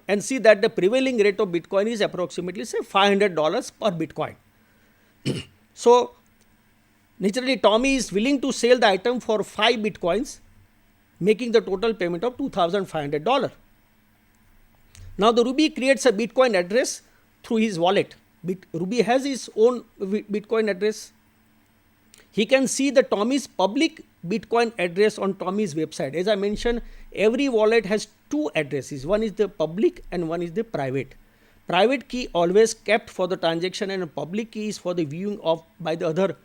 and see that the prevailing rate of Bitcoin is approximately say $500 per Bitcoin. So naturally Tommy is willing to sell the item for 5 Bitcoins, making the total payment of $2,500. Now the Ruby creates a Bitcoin address through his wallet. Ruby has his own Bitcoin address. He can see the Tommy's public Bitcoin address on Tommy's website. As I mentioned, every wallet has 2 addresses. One is the public and one is the private. Private key always kept for the transaction and public key is for the viewing of by the other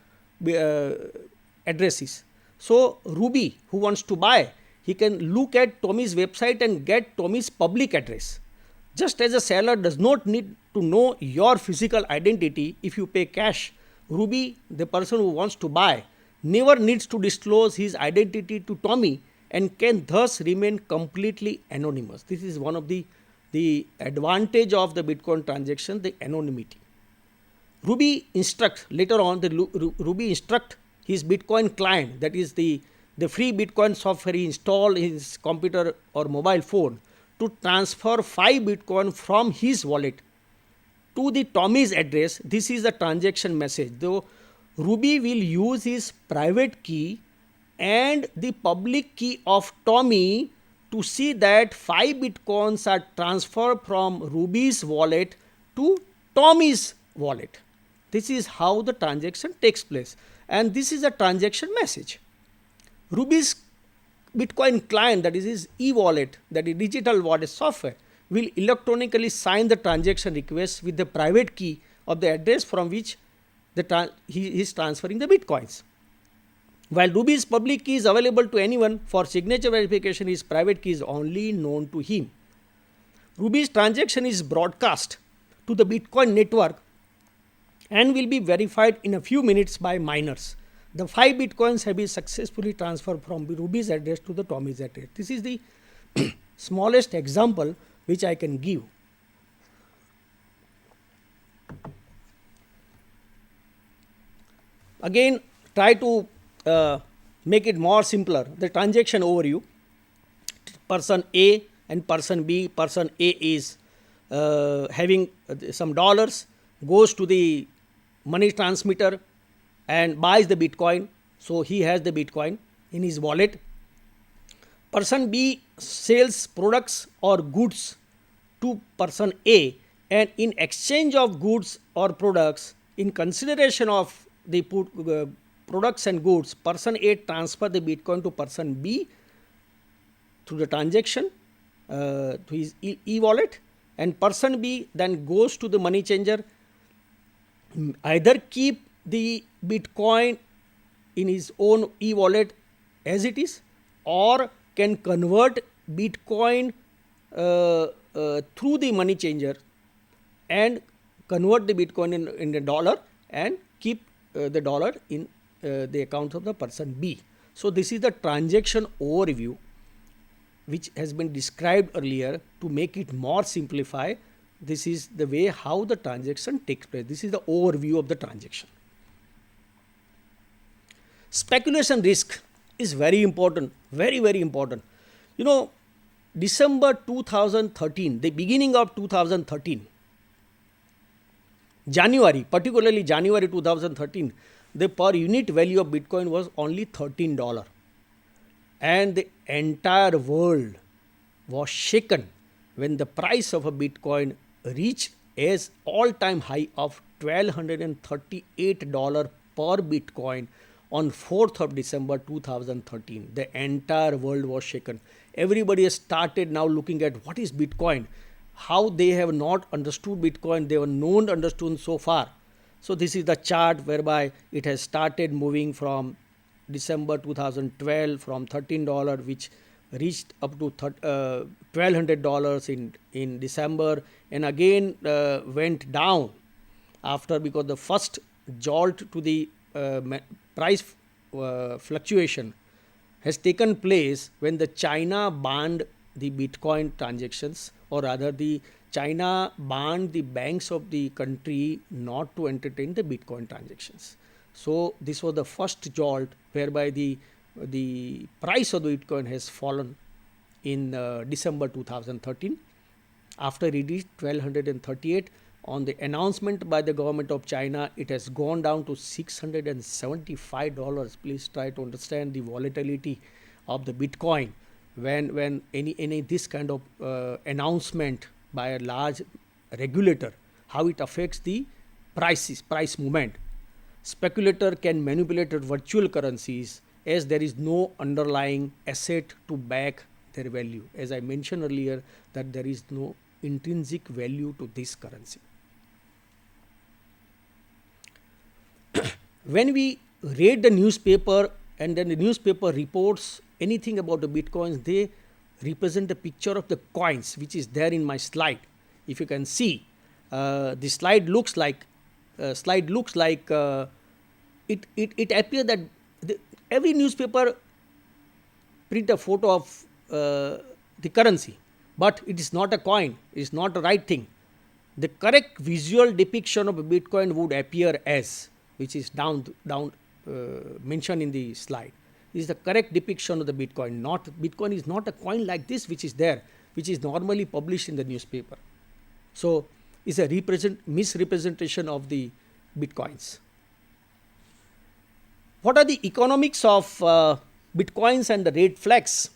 addresses. So Ruby, who wants to buy, he can look at Tommy's website and get Tommy's public address. Just as a seller does not need to know your physical identity if you pay cash, Ruby, the person who wants to buy, never needs to disclose his identity to Tommy and can thus remain completely anonymous. This is one of the advantage of the Bitcoin transaction, the anonymity. Ruby instructs later on, Ruby instruct his Bitcoin client, that is the free Bitcoin software he installed in his computer or mobile phone, to transfer 5 Bitcoin from his wallet to the Tommy's address. This is the transaction message. Though Ruby will use his private key and the public key of Tommy to see that 5 Bitcoins are transferred from Ruby's wallet to Tommy's wallet. This is how the transaction takes place, and this is a transaction message. Ruby's Bitcoin client, that is his e-wallet, that is digital wallet software, will electronically sign the transaction request with the private key of the address from which he is transferring the Bitcoins. While Ruby's public key is available to anyone for signature verification, his private key is only known to him. Ruby's transaction is broadcast to the Bitcoin network and will be verified in a few minutes by miners. The 5 Bitcoins have been successfully transferred from Ruby's address to the Tommy's address. This is the smallest example which I can give. Again, try to make it more simpler. The transaction overview. Person A and person B. Person A is having some dollars, goes to the money transmitter and buys the Bitcoin. So he has the Bitcoin in his wallet. Person B sells products or goods to person A, and in exchange of goods or products, in consideration of the products and goods, person A transfer the Bitcoin to person B through the transaction to his e-wallet, and person B then goes to the money changer, either keep the Bitcoin in his own e-wallet as it is, or can convert Bitcoin through the money changer and convert the Bitcoin in the dollar and keep the dollar in the account of the person B. So this is the transaction overview which has been described earlier. To make it more simplified, this is the way how the transaction takes place. This is the overview of the transaction. Speculation risk is very important, very, very important. You know, December 2013, the beginning of 2013, January, particularly January 2013, the per unit value of Bitcoin was only $13. And the entire world was shaken when the price of a Bitcoin reached as all-time high of $1,238 per Bitcoin on 4th of December 2013. The entire world was shaken. Everybody has started now looking at what is Bitcoin, how they have not understood Bitcoin, they were not understood so far. So this is the chart whereby it has started moving from December 2012 from $13, which reached up to $1,200 in December, and again went down after, because the first jolt to the price fluctuation has taken place when the China banned the Bitcoin transactions, or rather the China banned the banks of the country not to entertain the Bitcoin transactions. So this was the first jolt whereby the price of the Bitcoin has fallen in December 2013. After it reached 1238, on the announcement by the government of China, it has gone down to $675. Please try to understand the volatility of the Bitcoin when any this kind of announcement by a large regulator, how it affects the price movement. Speculator can manipulate virtual currencies as there is no underlying asset to back their value. As I mentioned earlier, that there is no intrinsic value to this currency. When we read the newspaper and then the newspaper reports anything about the Bitcoins, they represent a picture of the coins which is there in my slide. If you can see, the slide looks like it appears that every newspaper print a photo of the currency, but it is not a coin. It is not the right thing. The correct visual depiction of a Bitcoin would appear as, which is down mentioned in the slide. This is the correct depiction of the Bitcoin. Bitcoin is not a coin like this, which is there, which is normally published in the newspaper. So it's a misrepresentation of the Bitcoins. What are the economics of Bitcoins and the red flags?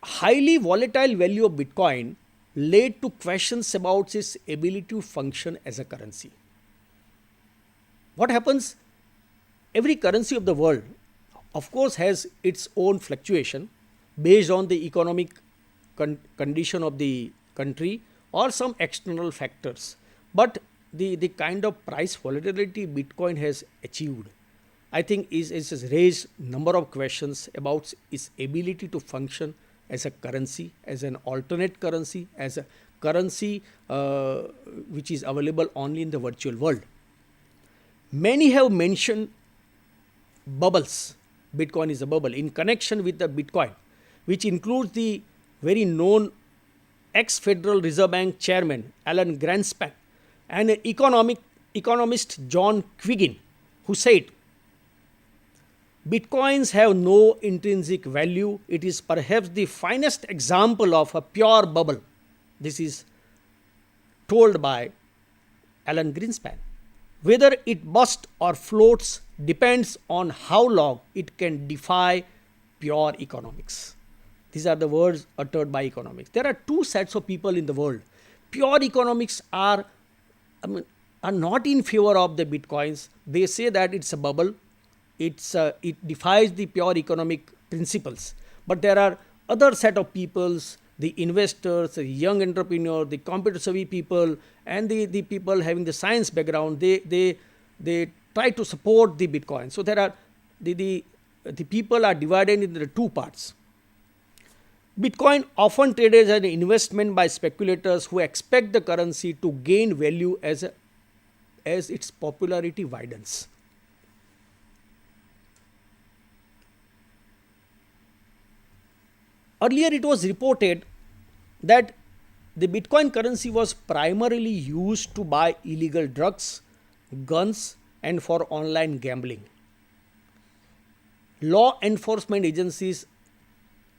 Highly volatile value of Bitcoin led to questions about its ability to function as a currency. What happens? Every currency of the world, of course, has its own fluctuation based on the economic condition of the country or some external factors. But the kind of price volatility Bitcoin has achieved, I think is has raised number of questions about its ability to function as a currency, as an alternate currency, as a currency which is available only in the virtual world. Many have mentioned bubbles. Bitcoin is a bubble in connection with the Bitcoin, which includes the very known ex-Federal Reserve Bank chairman Alan Greenspan and an economist John Quiggin, who said, Bitcoins have no intrinsic value. It is perhaps the finest example of a pure bubble. This is told by Alan Greenspan. Whether it bursts or floats depends on how long it can defy pure economics. These are the words uttered by economics. There are two sets of people in the world. Pure economics are not in favor of the Bitcoins. They say that it's a bubble. It defies the pure economic principles. But there are other set of peoples, the investors, the young entrepreneur, the computer savvy people, and the people having the science background. They try to support the Bitcoin. So there are the people are divided into the two parts. Bitcoin often traded as an investment by speculators who expect the currency to gain value as its popularity widens. Earlier it was reported that the Bitcoin currency was primarily used to buy illegal drugs, guns, and for online gambling. Law enforcement agencies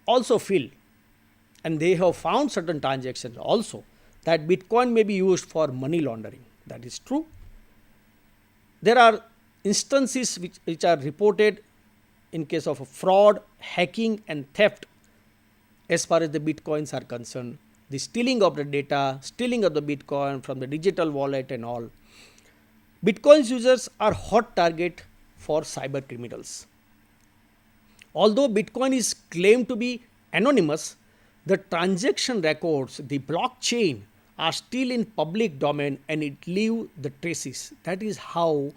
also feel, and they have found certain transactions also, that Bitcoin may be used for money laundering. That is true. There are instances which are reported in case of fraud, hacking, and theft as far as the Bitcoins are concerned. The stealing of the data, stealing of the Bitcoin from the digital wallet and all. Bitcoin's users are hot target for cyber criminals. Although Bitcoin is claimed to be anonymous, the transaction records, the blockchain, are still in public domain and it leaves the traces. That is how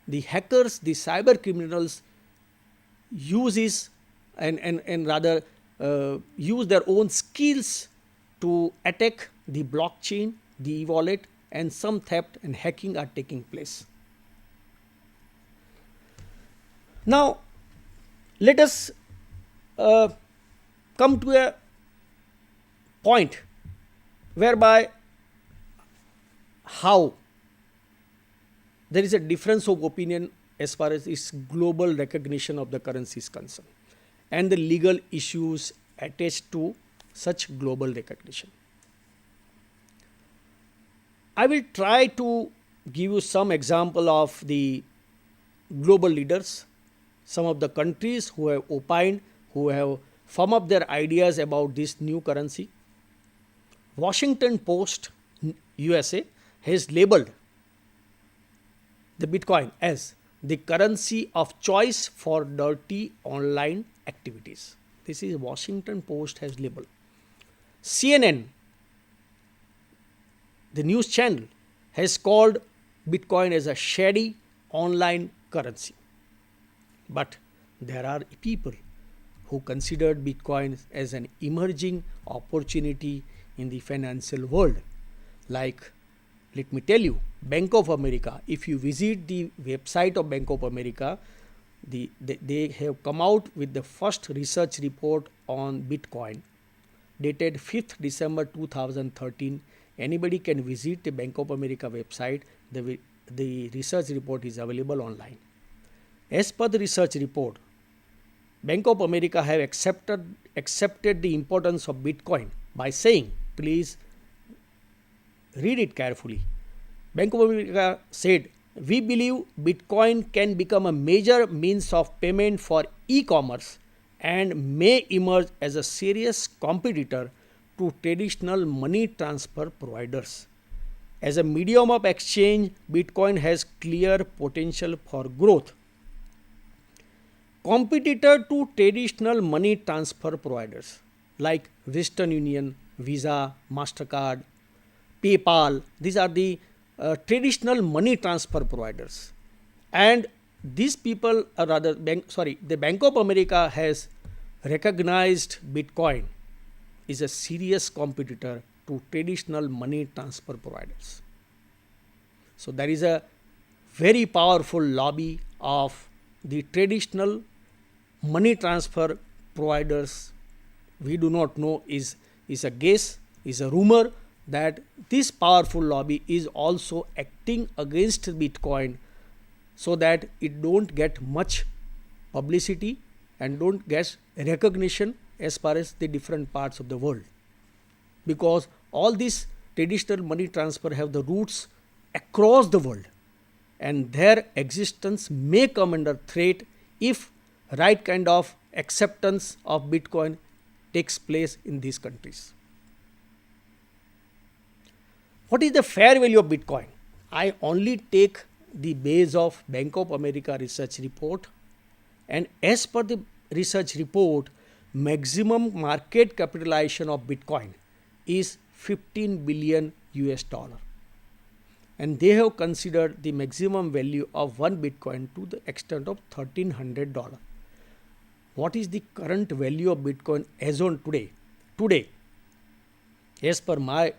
the hackers, the cyber criminals use their own skills to attack the blockchain, the e-wallet, and some theft and hacking are taking place. Now, let us come to a point whereby how there is a difference of opinion as far as its global recognition of the currency is concerned and the legal issues attached to such global recognition. I will try to give you some example of the global leaders, some of the countries who have opined, who have firmed up their ideas about this new currency. Washington Post, USA, has labeled the Bitcoin as the currency of choice for dirty online activities. This is Washington Post has labeled. CNN, the news channel, has called Bitcoin as a shady online currency. But there are people who considered Bitcoin as an emerging opportunity in the financial world. Like, let me tell you, Bank of America, if you visit the website of Bank of America, they have come out with the first research report on Bitcoin dated 5th December 2013. Anybody can visit the Bank of America website. The research report is available online. As per the research report, Bank of America have accepted the importance of Bitcoin by saying, please read it carefully. Bank of America said, we believe Bitcoin can become a major means of payment for e-commerce and may emerge as a serious competitor to traditional money transfer providers. As a medium of exchange, Bitcoin has clear potential for growth. Competitor to traditional money transfer providers like Western Union, Visa, MasterCard, PayPal, these are the traditional money transfer providers. And these people, the Bank of America has recognized Bitcoin is a serious competitor to traditional money transfer providers. So there is a very powerful lobby of the traditional money transfer providers. We do not know, is a guess, is a rumor that this powerful lobby is also acting against Bitcoin so that it don't get much publicity and don't get recognition as far as the different parts of the world. Because all these traditional money transfer have the roots across the world and their existence may come under threat if right kind of acceptance of Bitcoin takes place in these countries. What is the fair value of Bitcoin? I only take the base of Bank of America research report, and as per the research report, maximum market capitalization of Bitcoin is 15 billion US dollar. And they have considered the maximum value of one Bitcoin to the extent of $1,300. What is the current value of Bitcoin as on today? Today, as per my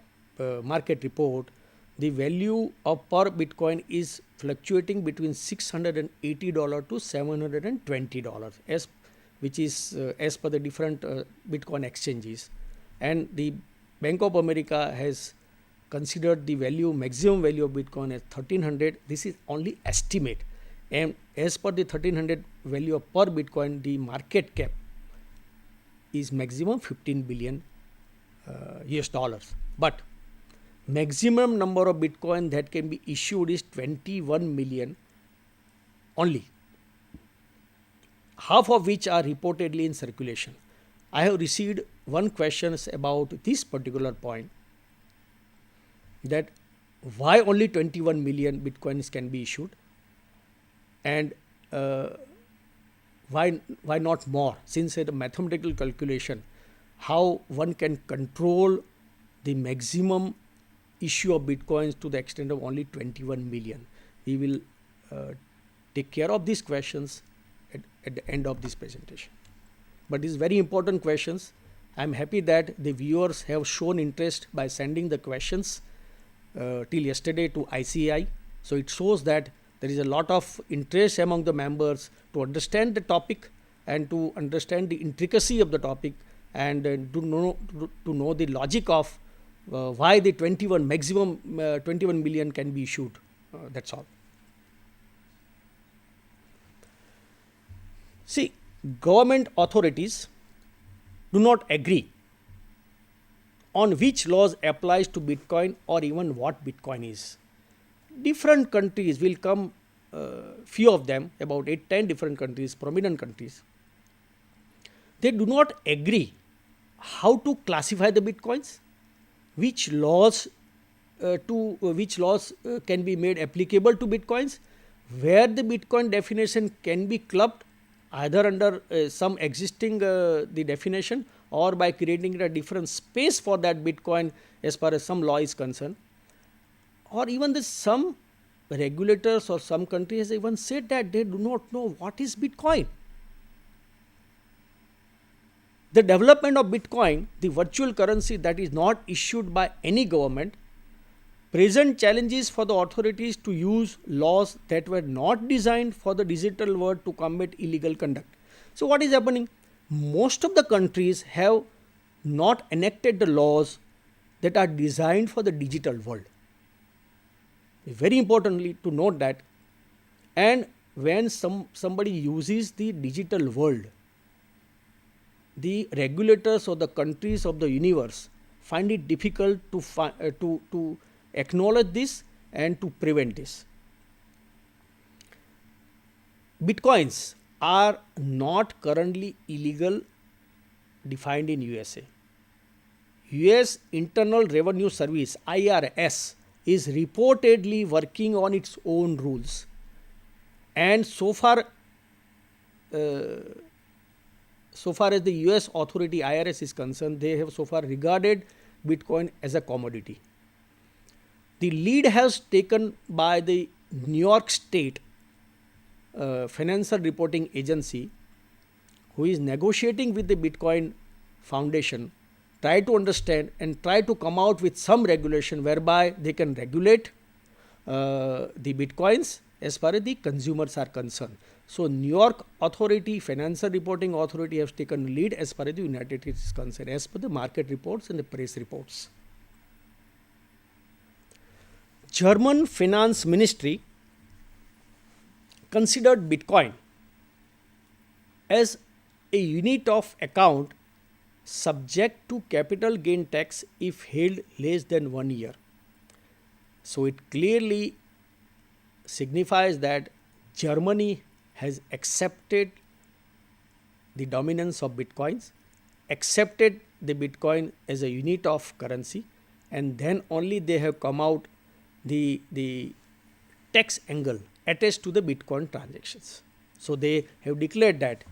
market report, the value of per Bitcoin is fluctuating between $680 to $720, which is as per the different Bitcoin exchanges. And the Bank of America has considered the maximum value of Bitcoin as 1300. This is only estimate. And as per the 1300 value of per Bitcoin, the market cap is maximum 15 billion US dollars. But maximum number of Bitcoin that can be issued is 21 million only, half of which are reportedly in circulation. I have received one question about this particular point, that why only 21 million Bitcoins can be issued and why not more, since it's a mathematical calculation, how one can control the maximum issue of Bitcoins to the extent of only 21 million. We will take care of these questions at the end of this presentation. But these very important questions. I am happy that the viewers have shown interest by sending the questions till yesterday to ICAI. So it shows that there is a lot of interest among the members to understand the topic and to understand the intricacy of the topic and to know the logic of why the maximum 21 million can be issued. That's all. See, government authorities do not agree on which laws applies to Bitcoin or even what Bitcoin is. Different countries will come, few of them, about 8-10 different countries, prominent countries. They do not agree how to classify the Bitcoins, which laws can be made applicable to Bitcoins, where the Bitcoin definition can be clubbed either under some existing the definition or by creating a different space for that Bitcoin as far as some law is concerned, or even some regulators or some countries even said that they do not know what is Bitcoin. The development of Bitcoin, the virtual currency that is not issued by any government, present challenges for the authorities to use laws that were not designed for the digital world to combat illegal conduct. So what is happening? Most of the countries have not enacted the laws that are designed for the digital world. Very importantly to note that, and when somebody uses the digital world, the regulators or the countries of the universe find it difficult to acknowledge this and to prevent this. Bitcoins are not currently illegal defined in USA. US Internal Revenue Service IRS is reportedly working on its own rules, and so far as the US authority IRS is concerned, they have so far regarded Bitcoin as a commodity. The lead has taken by the New York State Financial Reporting Agency, who is negotiating with the Bitcoin Foundation, try to understand and try to come out with some regulation whereby they can regulate the Bitcoins as far as the consumers are concerned. So New York authority, Financial Reporting Authority, has taken lead as far as the United States is concerned, as per the market reports and the press reports. German Finance Ministry considered Bitcoin as a unit of account subject to capital gain tax if held less than 1 year. So it clearly signifies that Germany has accepted the dominance of Bitcoins, accepted the Bitcoin as a unit of currency, and then only they have come out the tax angle attached to the Bitcoin transactions. So they have declared that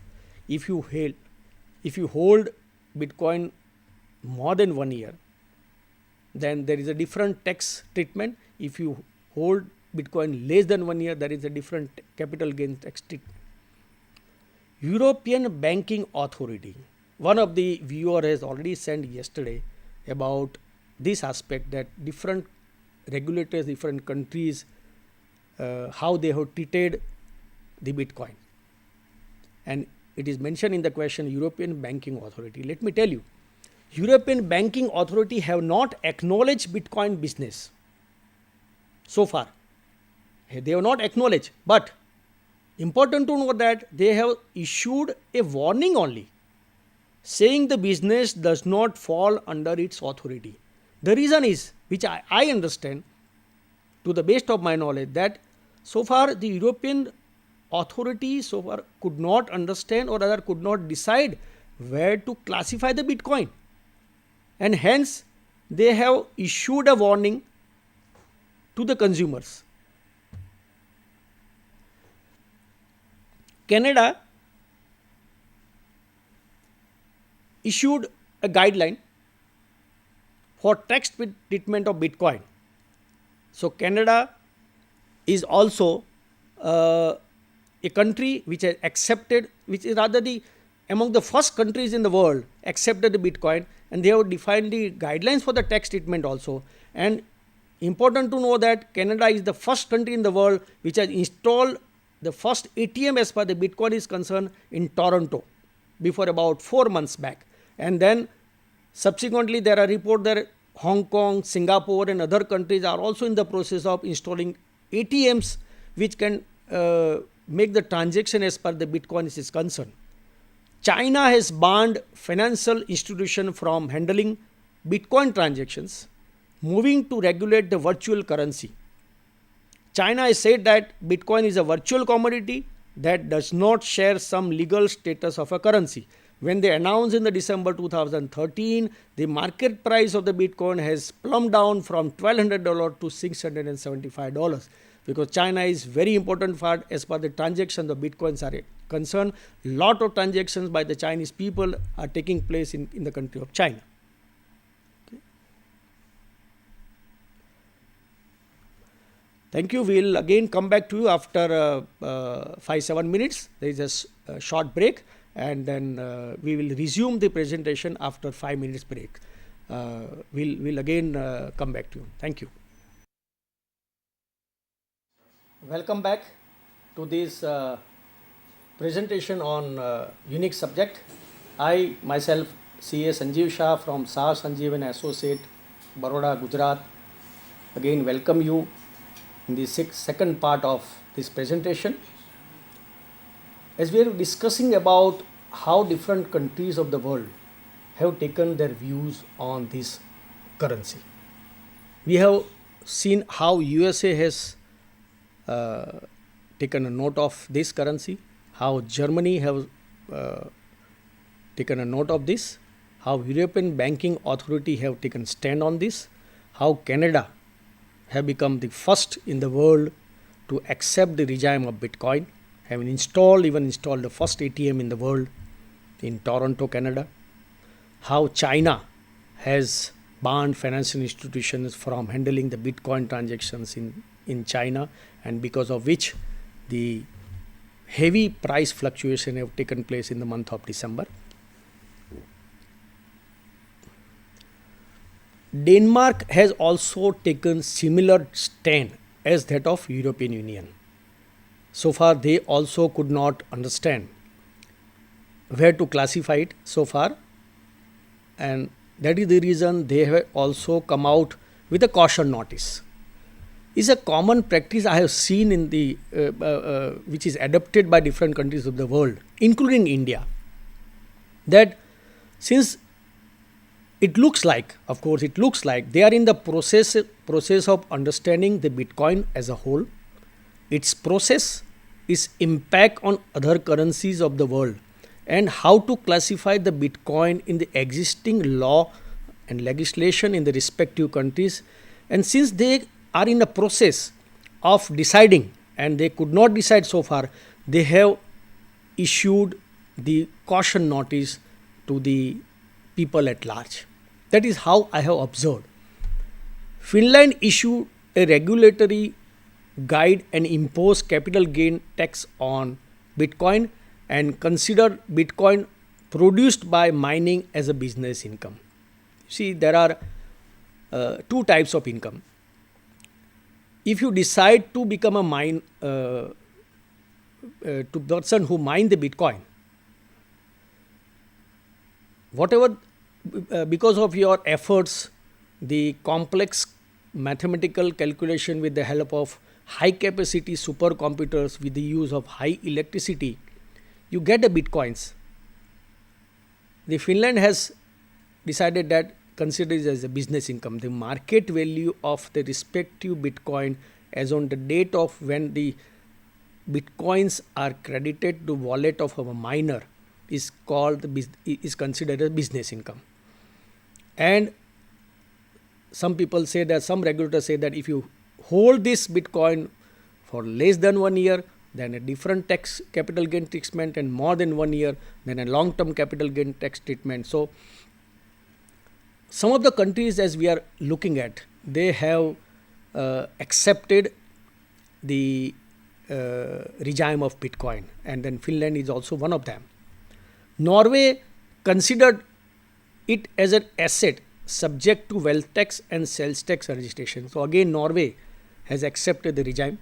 if you hold Bitcoin more than 1 year, then there is a different tax treatment. If you hold Bitcoin less than 1 year, there is a different capital gain tax treatment. European Banking Authority, one of the viewer has already sent yesterday about this aspect, that different regulators, different countries, how they have treated the Bitcoin. And it is mentioned in the question, European Banking Authority. Let me tell you, European Banking Authority have not acknowledged Bitcoin business so far. They have not acknowledged, but important to know that they have issued a warning only, saying the business does not fall under its authority. The reason is, which I understand to the best of my knowledge, that so far the European authority so far could not understand, or rather could not decide where to classify the Bitcoin, and hence they have issued a warning to the consumers. Canada issued a guideline for tax treatment of Bitcoin. So Canada is also a country which has accepted, which is rather among the first countries in the world accepted the Bitcoin, and they have defined the guidelines for the tax treatment also. And important to know that Canada is the first country in the world which has installed the first ATM as far as the Bitcoin is concerned in Toronto before about 4 months back. And then subsequently there are reports that Hong Kong, Singapore and other countries are also in the process of installing ATMs which can make the transaction as per the Bitcoin is concerned. China has banned financial institutions from handling Bitcoin transactions, moving to regulate the virtual currency. China has said that Bitcoin is a virtual commodity that does not share some legal status of a currency. When they announced in the December 2013, the market price of the Bitcoin has plumbed down from $1,200 to $675 because China is very important part as per the transactions of Bitcoins are concerned. Lot of transactions by the Chinese people are taking place in the country of China. Thank you. We'll again come back to you after 5-7 minutes. There is a short break, and then we will resume the presentation after 5 minutes break. We'll again come back to you. Thank you. Welcome back to this presentation on unique subject. I myself, CA SANJEEV SHAH from SHAH SANJEEV and Associate, Baroda, Gujarat, again welcome you in the second part of this presentation. As we are discussing about how different countries of the world have taken their views on this currency. We have seen how USA has taken a note of this currency, how Germany have taken a note of this, how European Banking Authority have taken stand on this, how Canada have become the first in the world to accept the regime of Bitcoin, have installed the first ATM in the world in Toronto, Canada, how China has banned financial institutions from handling the Bitcoin transactions in China, and because of which the heavy price fluctuation have taken place in the month of December. Denmark has also taken similar stand as that of European Union. So far they also could not understand where to classify it so far, and that is the reason they have also come out with a caution notice. Is a common practice I have seen in the which is adopted by different countries of the world, including India, that since it looks like they are in the process of understanding the Bitcoin as a whole, its process, its impact on other currencies of the world, and how to classify the Bitcoin in the existing law and legislation in the respective countries. And since they are in the process of deciding and they could not decide so far, they have issued the caution notice to the people at large. That is how I have observed. Finland issued a regulatory guide and imposed capital gain tax on Bitcoin and considered Bitcoin produced by mining as a business income. See, there are two types of income. If you decide to become a to person who mine the Bitcoin, whatever, because of your efforts, the complex mathematical calculation with the help of high capacity supercomputers with the use of high electricity, you get the Bitcoins. The Finland has decided that considers as a business income. The market value of the respective Bitcoin as on the date of when the Bitcoins are credited to wallet of a miner is considered a business income. And some people say that, some regulators say that if you hold this Bitcoin for less than 1 year, then a different tax capital gain treatment, and more than 1 year, then a long-term capital gain tax treatment. So some of the countries as we are looking at, they have accepted the regime of Bitcoin, and then Finland is also one of them. Norway considered it as an asset subject to wealth tax and sales tax registration. So again, Norway has accepted the regime.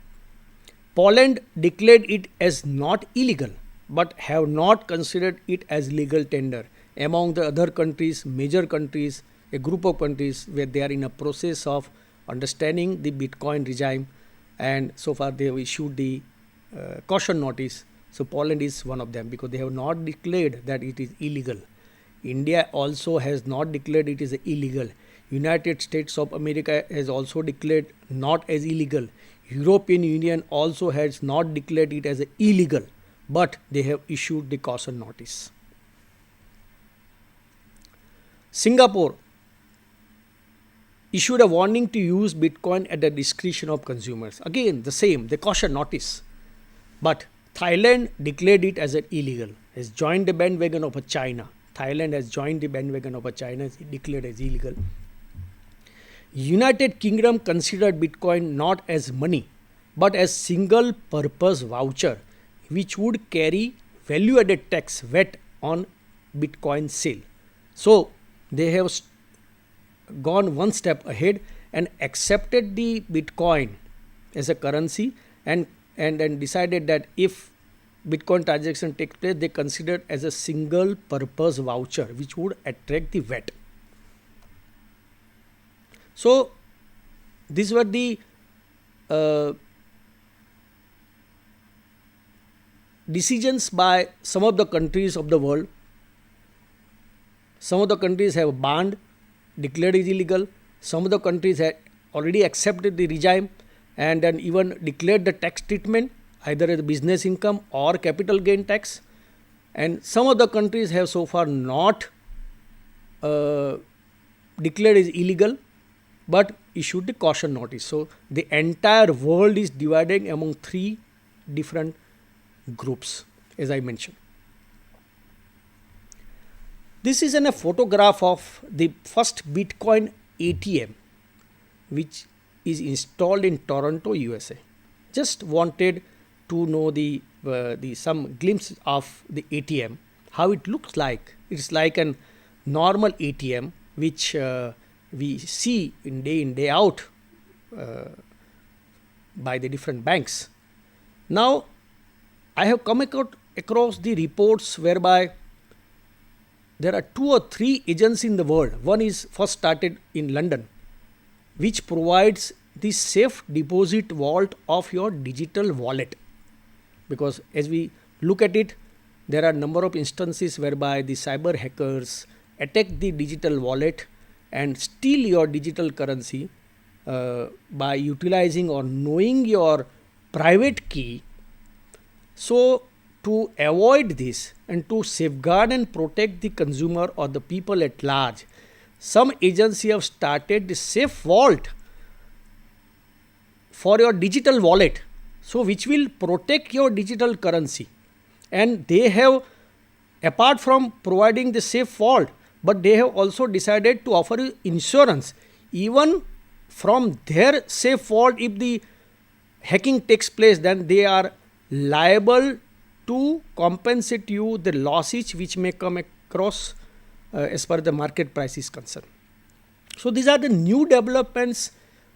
Poland declared it as not illegal, but have not considered it as legal tender. Among the other countries, major countries, a group of countries where they are in a process of understanding the Bitcoin regime, and so far they have issued the caution notice So Poland is one of them because they have not declared that it is illegal. India also has not declared it is illegal. United States of America has also declared not as illegal. European Union also has not declared it as illegal, but they have issued the caution notice. Singapore issued a warning to use Bitcoin at the discretion of consumers. Again, the same, the caution notice. But Thailand declared it as illegal, has joined the bandwagon of China. Thailand has joined the bandwagon of China, declared as illegal. United Kingdom considered Bitcoin not as money, but as single purpose voucher, which would carry value added tax VAT on Bitcoin sale. So they have gone one step ahead and accepted the Bitcoin as a currency and decided that if Bitcoin transaction takes place, they consider as a single purpose voucher which would attract the VAT. So these were the decisions by some of the countries of the world. Some of the countries have banned, declared it illegal. Some of the countries have already accepted the regime and then even declared the tax treatment either as business income or capital gain tax. And some of the countries have so far not declared as illegal but issued the caution notice. So the entire world is divided among three different groups, as I mentioned. This is a photograph of the first Bitcoin ATM, which is installed in Toronto, USA. Just wanted to know the some glimpse of the ATM, how it looks like. It's like a normal ATM which we see in day out by the different banks. Now, I have come across the reports whereby there are 2 or 3 agencies in the world. One is first started in London, which provides the safe deposit vault of your digital wallet. Because as we look at it, there are a number of instances whereby the cyber hackers attack the digital wallet and steal your digital currency by utilizing or knowing your private key. So to avoid this and to safeguard and protect the consumer or the people at large, some agencies have started the safe vault for your digital wallet, so which will protect your digital currency. And they have, apart from providing the safe vault, but they have also decided to offer you insurance even from their safe vault. If the hacking takes place, then they are liable to compensate you the losses which may come across as per the market price is concerned. So these are the new developments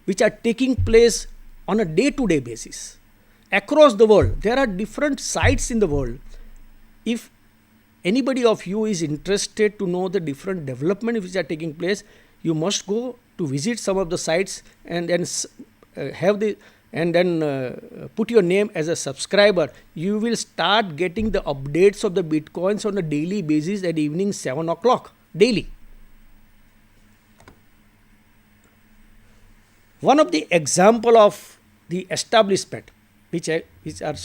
which are taking place on a day-to-day basis across the world. There are different sites in the world. If anybody of you is interested to know the different developments which are taking place, you must go to visit some of the sites and then put your name as a subscriber. You will start getting the updates of the Bitcoins on a daily basis at evening 7 o'clock daily. One of the example of the establishment which are